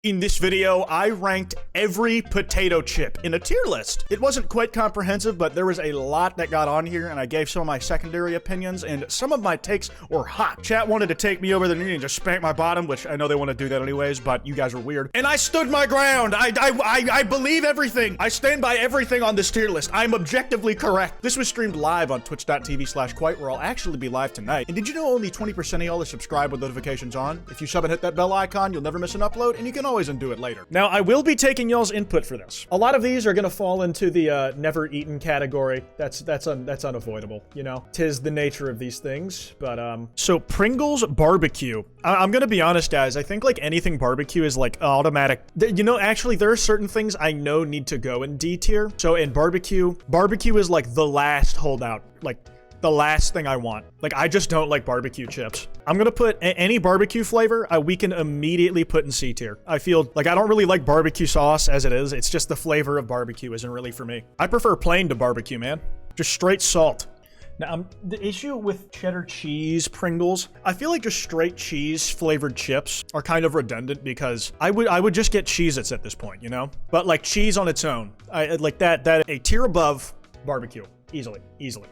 In this video, I ranked every potato chip in a tier list. It wasn't quite comprehensive, but there was a lot that got on here, and I gave some of my secondary opinions, and some of my takes were hot. Chat wanted to take me over the knee and just spank my bottom, which I know they want to do that anyways, but you guys are weird. And I stood my ground. I believe everything. I stand by everything on this tier list. I'm objectively correct. This was streamed live on twitch.tv/Kwite, where I'll actually be live tonight. And did you know only 20% of y'all are subscribed with notifications on? If you sub and hit that bell icon, you'll never miss an upload, and you can always undo it later. Now, I will be taking y'all's input for this. A lot of these are gonna fall into the never eaten category. That's unavoidable, you know? 'Tis the nature of these things, but so Pringles barbecue. I'm gonna be honest, guys. I think like anything barbecue is like automatic. You know, actually, there are certain things I know need to go in D tier. So in barbecue is like the last holdout. Like, the last thing I want. Like, I just don't like barbecue chips. I'm gonna put any barbecue flavor we can immediately put in C tier. I feel like I don't really like barbecue sauce as it is. It's just the flavor of barbecue isn't really for me. I prefer plain to barbecue, man. Just straight salt. Now, the issue with cheddar cheese Pringles, I feel like just straight cheese flavored chips are kind of redundant because I would just get Cheez-Its at this point, you know? But like cheese on its own, I like that a tier above barbecue. Easily.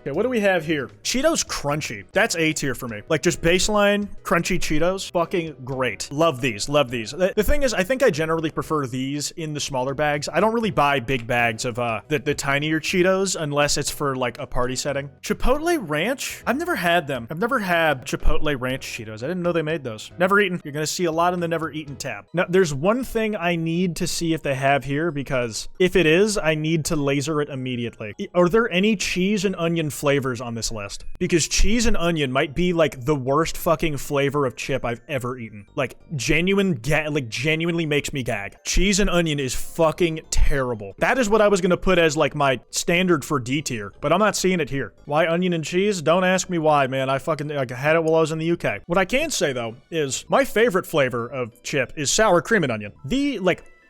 Okay, what do we have here? Cheetos Crunchy. That's A tier for me. Like, just baseline crunchy Cheetos. Fucking great. Love these. The thing is, I think I generally prefer these in the smaller bags. I don't really buy big bags of the tinier Cheetos unless it's for, like, a party setting. Chipotle Ranch? I've never had them. I've never had Chipotle Ranch Cheetos. I didn't know they made those. Never eaten. You're gonna see a lot in the never eaten tab. Now, there's one thing I need to see if they have here, because if it is, I need to laser it immediately. Are there any cheese and onion flavors on this list? Because cheese and onion might be like the worst fucking flavor of chip I've ever eaten. Like genuinely makes me gag. Cheese and onion is fucking terrible. That is what I was gonna put as like my standard for D tier, but I'm not seeing it here. Why onion and cheese? Don't ask me why, man. I fucking had it while I was in the UK. What I can say though is my favorite flavor of chip is sour cream and onion.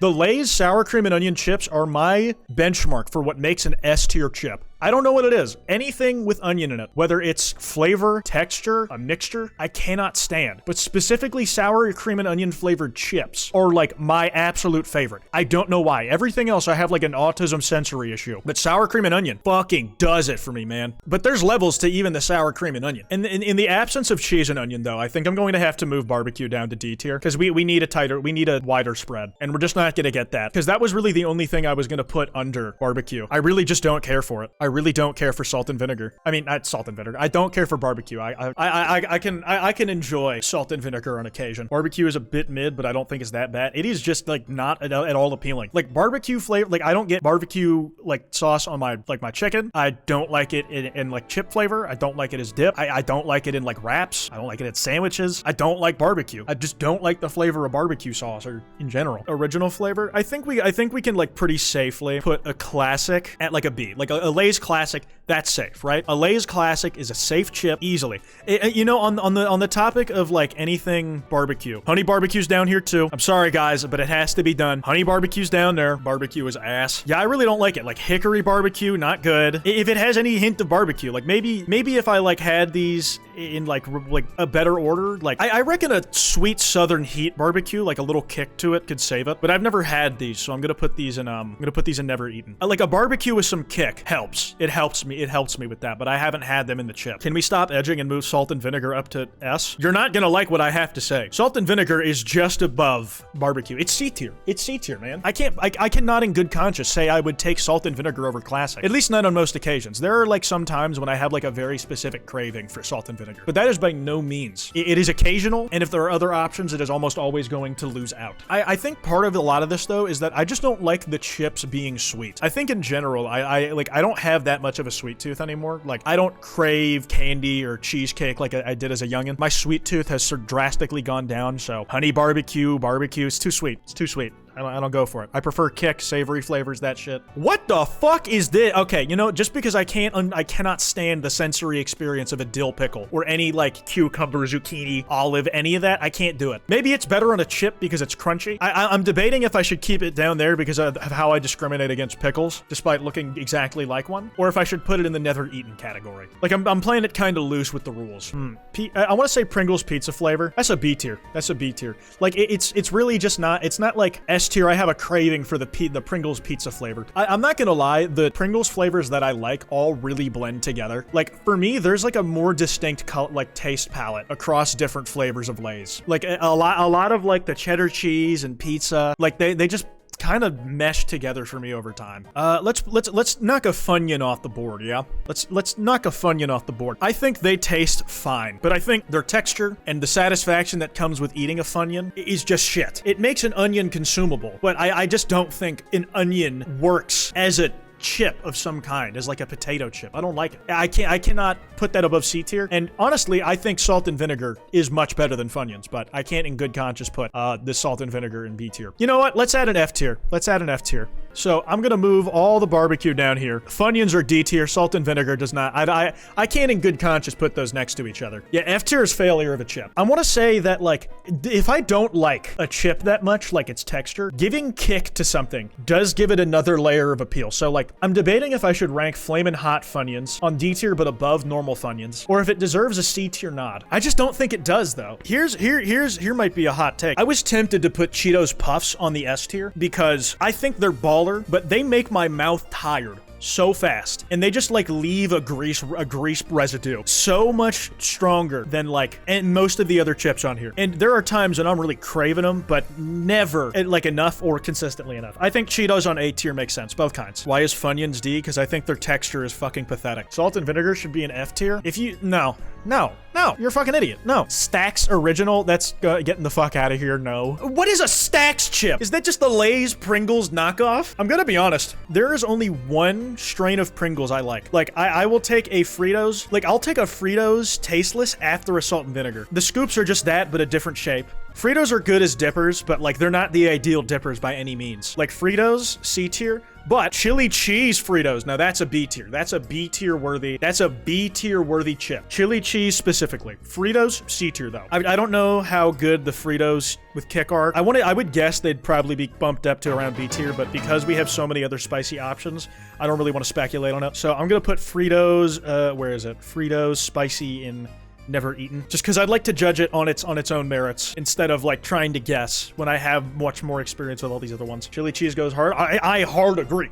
The Lay's sour cream and onion chips are my benchmark for what makes an S tier chip. I don't know what it is. Anything with onion in it, whether it's flavor, texture, a mixture, I cannot stand. But specifically sour cream and onion flavored chips are like my absolute favorite. I don't know why. Everything else I have like an autism sensory issue. But sour cream and onion fucking does it for me, man. But there's levels to even the sour cream and onion. And in the absence of cheese and onion though, I think I'm going to have to move barbecue down to D tier because we need a wider spread. And we're just not gonna get that. Because that was really the only thing I was gonna put under barbecue. I really just don't care for it. I really don't care for salt and vinegar. I mean, not salt and vinegar. I don't care for barbecue. I can enjoy salt and vinegar on occasion. Barbecue is a bit mid, but I don't think it's that bad. It is just like not at all appealing. Like barbecue flavor, like I don't get barbecue like sauce on my chicken. I don't like it in like chip flavor. I don't like it as dip. I don't like it in like wraps. I don't like it in sandwiches. I don't like barbecue. I just don't like the flavor of barbecue sauce or in general. Original flavor. I think we can like pretty safely put a classic at like a B. Like a Lay's classic, that's safe, right? A Lay's classic is a safe chip easily. You know, on the topic of like anything barbecue, honey barbecue's down here too. I'm sorry guys, but it has to be done. Honey barbecue's down there. Barbecue is ass. Yeah, I really don't like it. Like hickory barbecue, not good. If it has any hint of barbecue, like maybe if I like had these in like a better order, like I reckon a sweet southern heat barbecue, like a little kick to it, could save it. But I've never had these, so I'm gonna put these in never eaten. Like a barbecue with some kick helps. It helps me with that, but I haven't had them in the chip. Can we stop edging and move salt and vinegar up to S? You're not gonna like what I have to say. Salt and vinegar is just above barbecue. It's C tier. It's C tier, man. I cannot in good conscience say I would take salt and vinegar over classic. At least not on most occasions. There are like some times when I have like a very specific craving for salt and vinegar, but that is by no means. It is occasional, and if there are other options, it is almost always going to lose out. I think part of a lot of this though is that I just don't like the chips being sweet. I think in general, I don't have that much of a sweet tooth anymore. Like, I don't crave candy or cheesecake like I did as a youngin'. My sweet tooth has drastically gone down, so honey barbecue, it's too sweet. It's too sweet. I don't go for it. I prefer kick, savory flavors, that shit. What the fuck is this? Okay, you know, just because I cannot stand the sensory experience of a dill pickle or any like cucumber, zucchini, olive, any of that, I can't do it. Maybe it's better on a chip because it's crunchy. I'm debating if I should keep it down there because of how I discriminate against pickles, despite looking exactly like one, or if I should put it in the never eaten category. Like I'm playing it kind of loose with the rules. I want to say Pringles pizza flavor. That's a B tier. That's a B tier. Like it's really just not. It's not like S tier. I have a craving for the Pringles pizza flavor. I'm not gonna lie. The Pringles flavors that I like all really blend together. Like for me, there's like a more distinct like taste palette across different flavors of Lay's. Like a lot of like the cheddar cheese and pizza. Like they just kind of mesh together for me over time. Let's knock a Funyun off the board, yeah? Let's knock a Funyun off the board. I think they taste fine, but I think their texture and the satisfaction that comes with eating a Funyun is just shit. It makes an onion consumable, but I just don't think an onion works as a chip of some kind, as like a potato chip. I don't like it. I cannot put that above C tier. And honestly, I think salt and vinegar is much better than Funyuns, but I can't in good conscience put the salt and vinegar in B tier. You know what? Let's add an F tier. Let's add an F tier. So I'm gonna move all the barbecue down here. Funyuns are D tier. Salt and vinegar does not. I can't in good conscience put those next to each other. Yeah, F tier is failure of a chip. I want to say that like if I don't like a chip that much, like its texture, giving kick to something does give it another layer of appeal. So like I'm debating if I should rank Flamin' Hot Funyuns on D tier but above normal Funyuns, or if it deserves a C tier nod. I just don't think it does though. Here might be a hot take. I was tempted to put Cheetos Puffs on the S tier because I think they're baller, but they make my mouth tired so fast, and they just like leave a grease residue so much stronger than like and most of the other chips on here. And there are times when I'm really craving them, but never like enough or consistently enough. I think Cheetos on A tier makes sense, both kinds. Why is Funyuns D? Because I think their texture is fucking pathetic. Salt and vinegar should be an F tier. If you no, you're a fucking idiot. No. Stax Original, that's getting the fuck out of here. No. What is a Stax chip? Is that just the Lay's Pringles knockoff? I'm gonna be honest. There is only one strain of Pringles I like. Like, I will take a Fritos. Like, I'll take a Fritos tasteless after a salt and vinegar. The scoops are just that, but a different shape. Fritos are good as dippers, but like they're not the ideal dippers by any means. Like Fritos, C tier, but chili cheese Fritos, now that's a B tier. That's a B tier worthy chip. Chili cheese specifically. Fritos, C tier though. I don't know how good the Fritos with kick are. I would guess they'd probably be bumped up to around B tier, but because we have so many other spicy options, I don't really want to speculate on it. So I'm gonna put Fritos, where is it? Fritos spicy in never eaten, just because I'd like to judge it on its own merits instead of like trying to guess when I have much more experience with all these other ones. Chili cheese goes hard. I hard agree.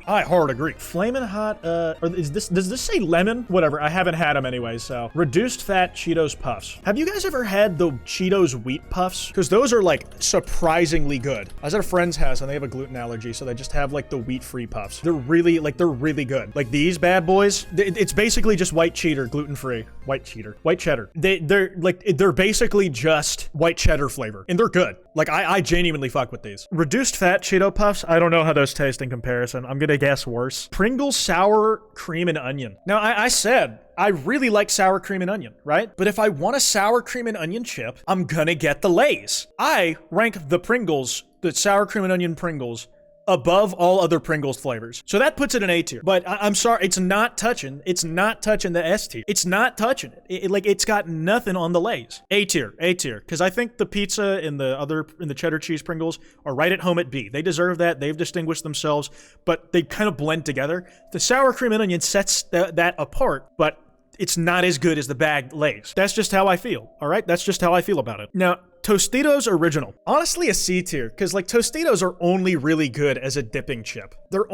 Flamin' Hot, or does this say lemon? Whatever, I haven't had them anyway, so. Reduced fat Cheetos Puffs. Have you guys ever had the Cheetos Wheat Puffs? Because those are like surprisingly good. I was at a friend's house and they have a gluten allergy, so they just have like the wheat-free puffs. They're really good. Like these bad boys, it's basically just white cheddar, gluten-free. White cheddar. They're basically just white cheddar flavor, and they're good. Like I genuinely fuck with these. Reduced fat Cheeto Puffs, I don't know how those taste in comparison. I'm gonna guess worse. Pringles sour cream and onion. Now I said I really like sour cream and onion, right? But if I want a sour cream and onion chip, I'm gonna get the Lay's. I rank the Pringles, the sour cream and onion Pringles, above all other Pringles flavors. So that puts it in A tier. But I'm sorry, it's not touching the S tier. It's not touching it. It's got nothing on the Lay's. A tier. Because I think the pizza and the cheddar cheese Pringles are right at home at B. They deserve that. They've distinguished themselves, but they kind of blend together. The sour cream and onion sets that apart, but it's not as good as the bagged Lay's. That's just how I feel, all right? That's just how I feel about it. Now, Tostitos Original. Honestly, a C tier, because like Tostitos are only really good as a dipping chip. They're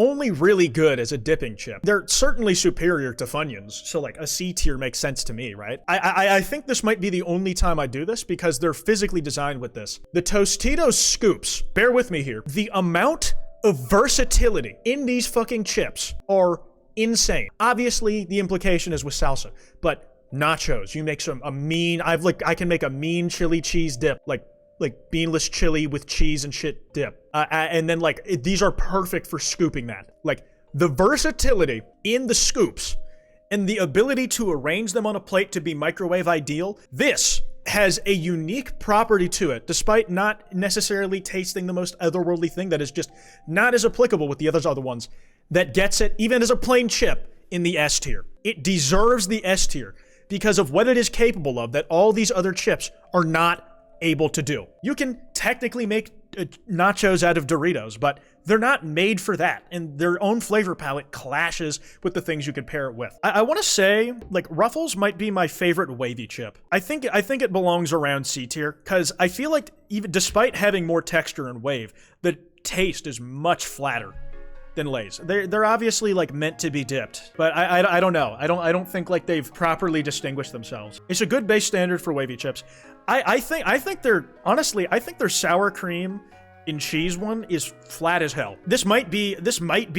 certainly superior to Funyuns, so like a C tier makes sense to me, right? I think this might be the only time I do this because they're physically designed with this. The Tostitos scoops, bear with me here, the amount of versatility in these fucking chips are insane. Obviously, the implication is with salsa, but nachos, you make I can make a mean chili cheese dip, like beanless chili with cheese and shit dip. And then these are perfect for scooping that. Like the versatility in the scoops and the ability to arrange them on a plate to be microwave ideal, this has a unique property to it, despite not necessarily tasting the most otherworldly thing that is just not as applicable with the other ones, that gets it, even as a plain chip, in the S tier. It deserves the S tier because of what it is capable of that all these other chips are not able to do. You can technically make nachos out of Doritos, but they're not made for that, and their own flavor palette clashes with the things you could pair it with. I want to say, like, Ruffles might be my favorite wavy chip. I think it belongs around C tier, because I feel like even despite having more texture and wave, the taste is much flatter than Lay's. They're obviously like meant to be dipped, but I don't know. I don't think like they've properly distinguished themselves. It's a good base standard for wavy chips. I think their sour cream and cheese one is flat as hell. This might be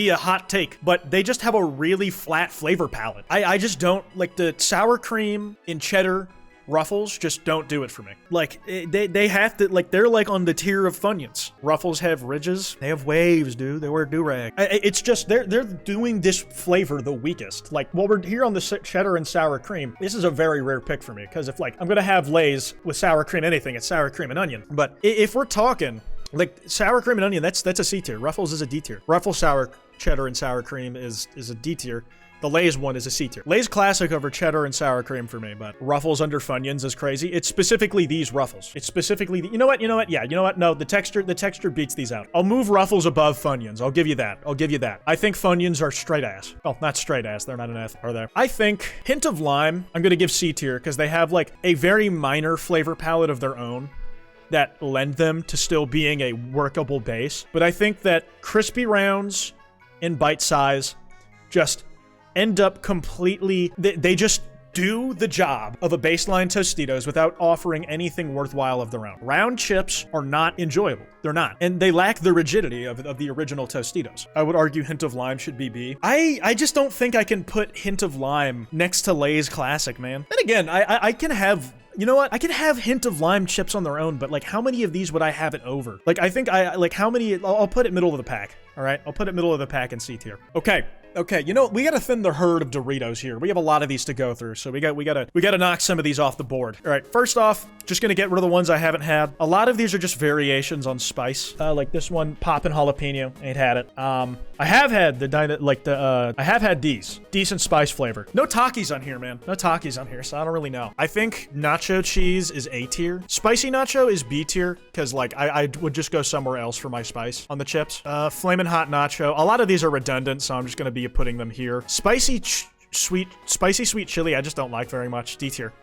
a hot take, but they just have a really flat flavor palette. I just don't like the sour cream and cheddar Ruffles just don't do it for me. Like, they have to, like, they're like on the tier of Funyuns. Ruffles have ridges. They have waves, dude. They wear do-rag. It's just, they're doing this flavor the weakest. Like, while we're here on the cheddar and sour cream, this is a very rare pick for me, because if, like, I'm gonna have Lay's with sour cream anything, it's sour cream and onion. But if we're talking, like, sour cream and onion, that's a C tier. Ruffles is a D tier. Ruffles sour cheddar and sour cream is a D tier. The Lay's one is a C tier. Lay's classic over cheddar and sour cream for me, but Ruffles under Funyuns is crazy. It's specifically these Ruffles. It's specifically you know what? Yeah, you know what? No, the texture beats these out. I'll move Ruffles above Funyuns. I'll give you that. I think Funyuns are straight ass. Oh, not straight ass. They're not an F, are they? I think hint of lime, I'm gonna give C tier because they have like a very minor flavor palette of their own that lend them to still being a workable base. But I think that crispy rounds in bite size just end up completely, they just do the job of a baseline Tostitos without offering anything worthwhile of their own. Round chips are not enjoyable. They're not. And they lack the rigidity of the original Tostitos. I would argue Hint of Lime should be B. I just don't think I can put Hint of Lime next to Lay's Classic, man. And again, I can have, you know what? I can have Hint of Lime chips on their own, but like how many of these would I have it over? Like I think how many, I'll put it middle of the pack. All right, I'll put it middle of the pack in C tier. Okay, you know, we gotta thin the herd of Doritos here. We have a lot of these to go through, so we gotta knock some of these off the board. All right, first off, just gonna get rid of the ones I haven't had. A lot of these are just variations on spice. Like this one, Poppin' Jalapeno, ain't had it. I have had I have had these. Decent spice flavor. No Takis on here, man. No Takis on here, so I don't really know. I think nacho cheese is A tier. Spicy nacho is B tier, because like I would just go somewhere else for my spice on the chips. Flamin' hot nacho. A lot of these are redundant, so I'm just gonna be putting them here. Spicy sweet chili, I just don't like very much. D tier.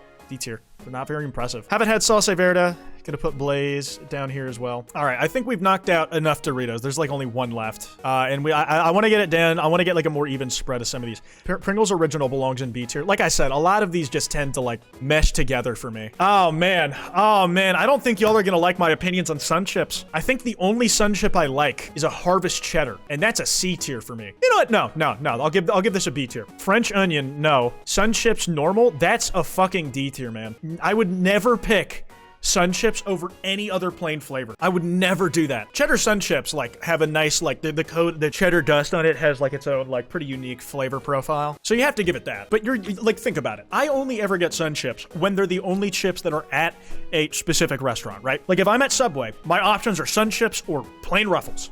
They're not very impressive. Haven't had salsa verde. Gonna put Blaze down here as well. All right, I think we've knocked out enough Doritos. There's like only one left. And I want to get it down. I want to get like a more even spread of some of these. Pringles Original belongs in B tier. Like I said, a lot of these just tend to like mesh together for me. Oh man. I don't think y'all are gonna like my opinions on Sun Chips. I think the only Sun Chip I like is a Harvest Cheddar, and that's a C tier for me. You know what? No. I'll give this a B tier. French Onion, no. Sun Chips Normal, that's a fucking D tier, man. I would never pick Sun Chips over any other plain flavor. I would never do that. Cheddar Sun Chips like have a nice like the cheddar dust on it has like its own like pretty unique flavor profile. So you have to give it that. But you're like, think about it. I only ever get Sun Chips when they're the only chips that are at a specific restaurant, right? Like if I'm at Subway, my options are Sun Chips or plain Ruffles.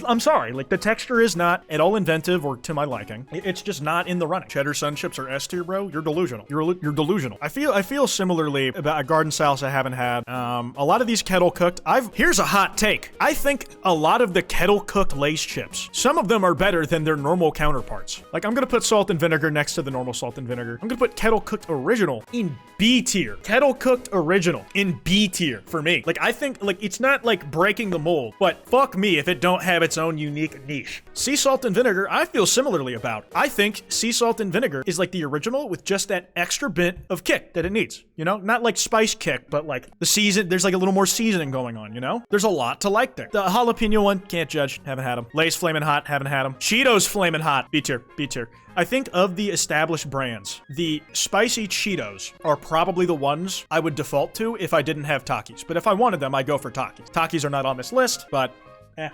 I'm sorry, like the texture is not at all inventive or to my liking. It's just not in the running. Cheddar Sun Chips are S tier, bro. You're delusional. You're delusional. I feel similarly about a garden salsa I haven't had. A lot of these kettle cooked. Here's a hot take. I think a lot of the kettle cooked Lay's chips, some of them are better than their normal counterparts. Like I'm gonna put salt and vinegar next to the normal salt and vinegar. I'm gonna put kettle cooked original in B tier. Kettle cooked original in B tier for me. Like I think like it's not like breaking the mold, but fuck me if it don't have its own unique niche. Sea salt and vinegar, I feel similarly about. I think sea salt and vinegar is like the original with just that extra bit of kick that it needs. You know, not like spice kick, but like the season. There's like a little more seasoning going on. You know, there's a lot to like there. The jalapeno one, can't judge. Haven't had them. Lay's Flamin' Hot, haven't had them. Cheetos Flamin' Hot, B tier. I think of the established brands, the spicy Cheetos are probably the ones I would default to if I didn't have Takis. But if I wanted them, I'd go for Takis. Takis are not on this list, but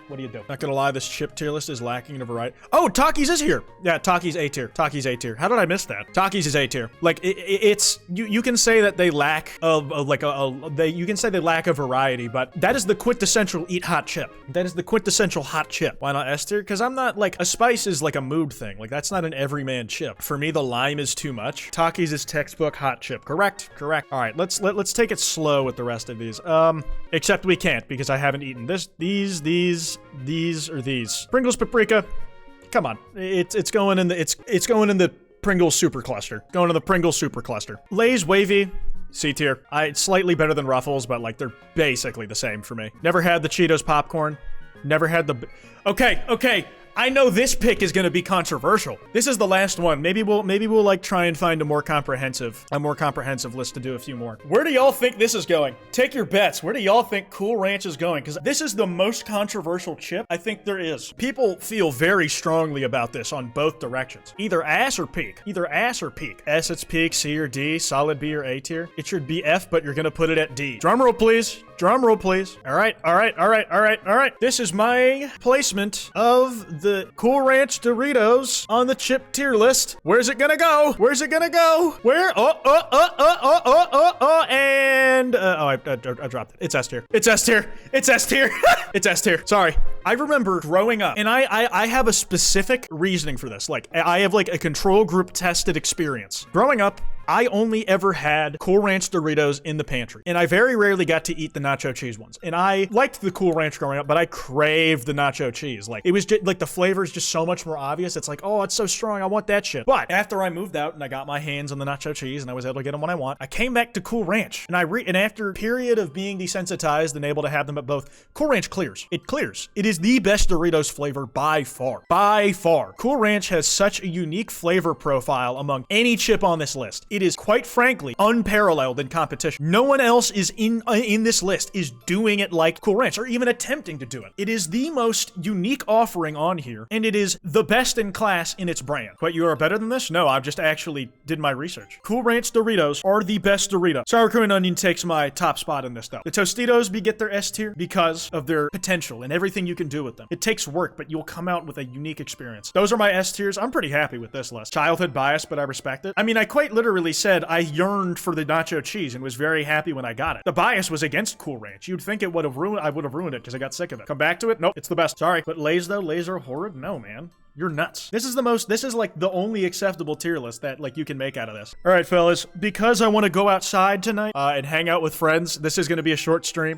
What do you do? Not gonna lie, this chip tier list is lacking in a variety. Oh, Takis is here. Yeah, Takis A tier. Takis A tier. How did I miss that? Takis is A tier. Like it's you can say that they lack of like you can say they lack a variety, but that is the quintessential eat hot chip. That is the quintessential hot chip. Why not S tier? Because I'm not like a spice is like a mood thing. Like that's not an everyman chip. For me, the lime is too much. Takis is textbook hot chip. Correct. All right, let's take it slow with the rest of these. Except we can't because I haven't eaten these, or these. Pringles paprika. Come on, it's going in the Pringles super cluster. Going to the Pringles super cluster. Lay's wavy. C tier. It's slightly better than Ruffles, but like they're basically the same for me. Never had the Cheetos popcorn. Never had the. Okay. I know this pick is gonna be controversial. This is the last one. Maybe we'll like try and find a more comprehensive list to do a few more. Where do y'all think this is going? Take your bets. Where do y'all think Cool Ranch is going? Because this is the most controversial chip I think there is. People feel very strongly about this on both directions. Either ass or peak. S it's peak, C or D, solid B or A tier. It should be F, but you're gonna put it at D. Drum roll, please. All right. This is my placement of the Cool Ranch Doritos on the chip tier list. Where's it gonna go? Where? And I dropped it. It's S tier. It's S tier. Sorry. I remember growing up, and I have a specific reasoning for this. Like, I have like a control group tested experience. Growing up, I only ever had Cool Ranch Doritos in the pantry, and I very rarely got to eat the nacho cheese ones. And I liked the Cool Ranch growing up, but I craved the nacho cheese. Like, it was just like the flavor is just so much more obvious. It's like, oh, it's so strong. I want that shit. But after I moved out and I got my hands on the nacho cheese and I was able to get them when I want, I came back to Cool Ranch, and and after a period of being desensitized and able to have them at both, Cool Ranch clears. It clears. It is the best Doritos flavor by far. By far. Cool Ranch has such a unique flavor profile among any chip on this list. It is quite frankly unparalleled in competition. No one else is in this list is doing it like Cool Ranch or even attempting to do it. It is the most unique offering on here, and it is the best in class in its brand. What, you are better than this? No, I've just actually did my research. Cool Ranch Doritos are the best Doritos. Sour cream and onion takes my top spot in this though. The Tostitos get their S tier because of their potential and everything you can do with them. It takes work, but you'll come out with a unique experience. Those are my S tiers. I'm pretty happy with this list. Childhood bias, but I respect it. I mean, I quite literally said I yearned for the nacho cheese and was very happy when I got it. The bias was against Cool Ranch. You'd think it would have ruined it because I got sick of it. Come back to it? Nope, it's the best. Sorry. But Lay's though? Lay's are horrid? No, man. You're nuts. This is like the only acceptable tier list that like you can make out of this. All right, fellas, because I want to go outside tonight and hang out with friends, this is going to be a short stream.